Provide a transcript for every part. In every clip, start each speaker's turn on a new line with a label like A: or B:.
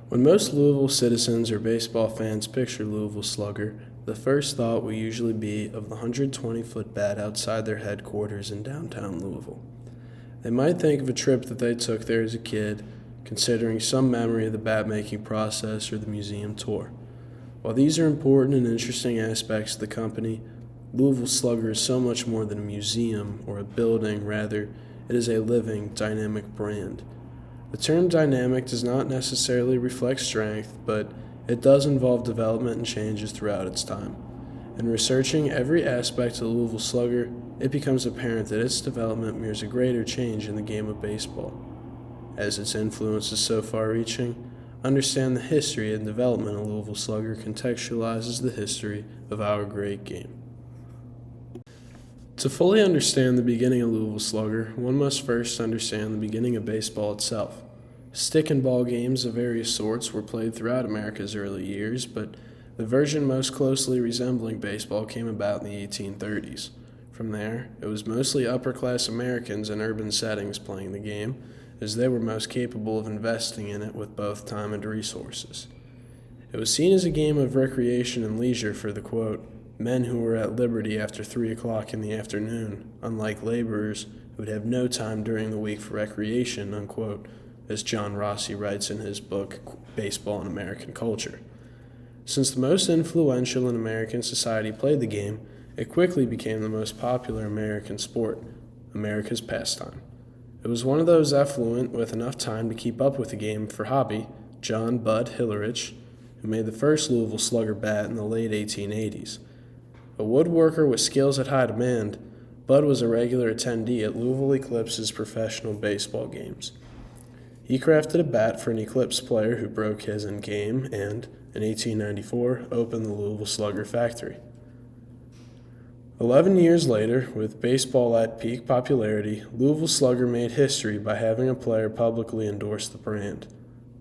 A: When most Louisville citizens or baseball fans picture Louisville Slugger, the first thought will usually be of the 120-foot bat outside their headquarters in downtown Louisville. They might think of a trip that they took there as a kid, considering some memory of the bat-making process or the museum tour. While these are important and interesting aspects of the company, Louisville Slugger is so much more than a museum or a building. Rather, it is a living, dynamic brand. The term dynamic does not necessarily reflect strength, but it does involve development and changes throughout its time. In researching every aspect of the Louisville Slugger, it becomes apparent that its development mirrors a greater change in the game of baseball. As its influence is so far-reaching, understand the history and development of Louisville Slugger contextualizes the history of our great game. To fully understand the beginning of Louisville Slugger, one must first understand the beginning of baseball itself. Stick and ball games of various sorts were played throughout America's early years, but the version most closely resembling baseball came about in the 1830s. From there, it was mostly upper-class Americans in urban settings playing the game, as they were most capable of investing in it with both time and resources. It was seen as a game of recreation and leisure for the, quote, men who were at liberty after 3 o'clock in the afternoon, unlike laborers who would have no time during the week for recreation, unquote, as John Rossi writes in his book, Baseball and American Culture. Since the most influential in American society played the game, it quickly became the most popular American sport, America's pastime. It was one of those affluent with enough time to keep up with the game for hobby, John Bud Hillerich, who made the first Louisville Slugger bat in the late 1880s. A woodworker with skills at high demand, Bud was a regular attendee at Louisville Eclipse's professional baseball games. He crafted a bat for an Eclipse player who broke his in game and, in 1894, opened the Louisville Slugger factory. 11 years later, with baseball at peak popularity, Louisville Slugger made history by having a player publicly endorse the brand.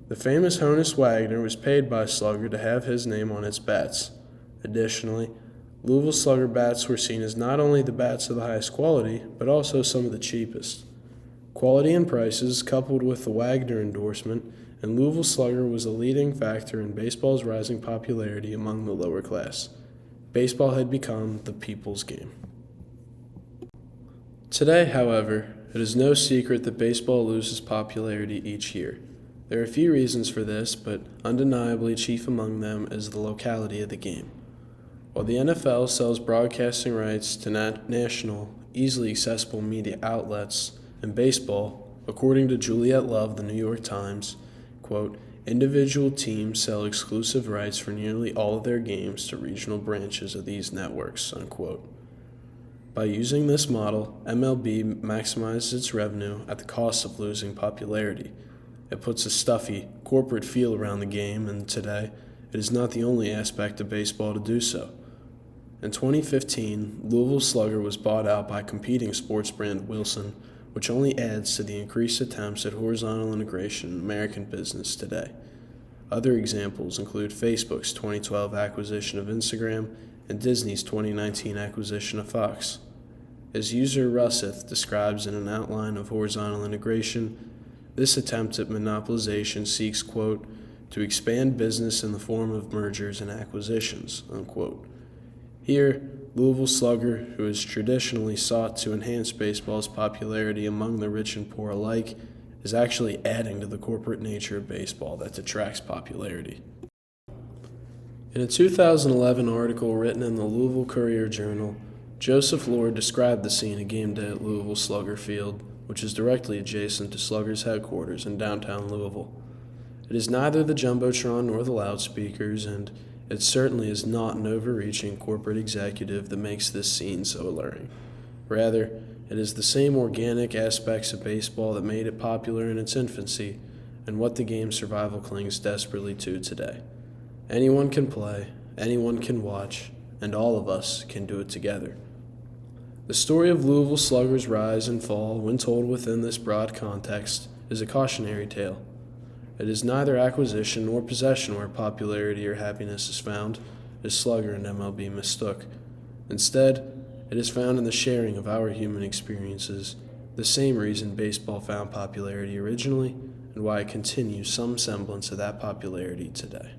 A: The famous Honus Wagner was paid by Slugger to have his name on its bats. Additionally, Louisville Slugger bats were seen as not only the bats of the highest quality, but also some of the cheapest. Quality and prices, coupled with the Wagner endorsement, and Louisville Slugger was a leading factor in baseball's rising popularity among the lower class. Baseball had become the people's game. Today, however, it is no secret that baseball loses popularity each year. There are a few reasons for this, but undeniably chief among them is the locality of the game. While the NFL sells broadcasting rights to national, easily accessible media outlets, and baseball, according to Juliet Love, the New York Times, quote, individual teams sell exclusive rights for nearly all of their games to regional branches of these networks, unquote. By using this model, MLB maximizes its revenue at the cost of losing popularity. It puts a stuffy, corporate feel around the game, and today, it is not the only aspect of baseball to do so. In 2015, Louisville Slugger was bought out by competing sports brand Wilson, which only adds to the increased attempts at horizontal integration in American business today. Other examples include Facebook's 2012 acquisition of Instagram and Disney's 2019 acquisition of Fox. As user Russeth describes in an outline of horizontal integration, this attempt at monopolization seeks, quote, to expand business in the form of mergers and acquisitions, unquote. Here, Louisville Slugger, who has traditionally sought to enhance baseball's popularity among the rich and poor alike, is actually adding to the corporate nature of baseball that detracts popularity. In a 2011 article written in the Louisville Courier-Journal, Joseph Lord described the scene of game day at Louisville Slugger Field, which is directly adjacent to Slugger's headquarters in downtown Louisville. It is neither the Jumbotron nor the loudspeakers, and it certainly is not an overreaching corporate executive that makes this scene so alluring. Rather, it is the same organic aspects of baseball that made it popular in its infancy and what the game's survival clings desperately to today. Anyone can play, anyone can watch, and all of us can do it together. The story of Louisville Slugger's rise and fall, when told within this broad context, is a cautionary tale. It is neither acquisition nor possession where popularity or happiness is found, as Slugger and MLB mistook. Instead, it is found in the sharing of our human experiences, the same reason baseball found popularity originally, and why it continues some semblance of that popularity today.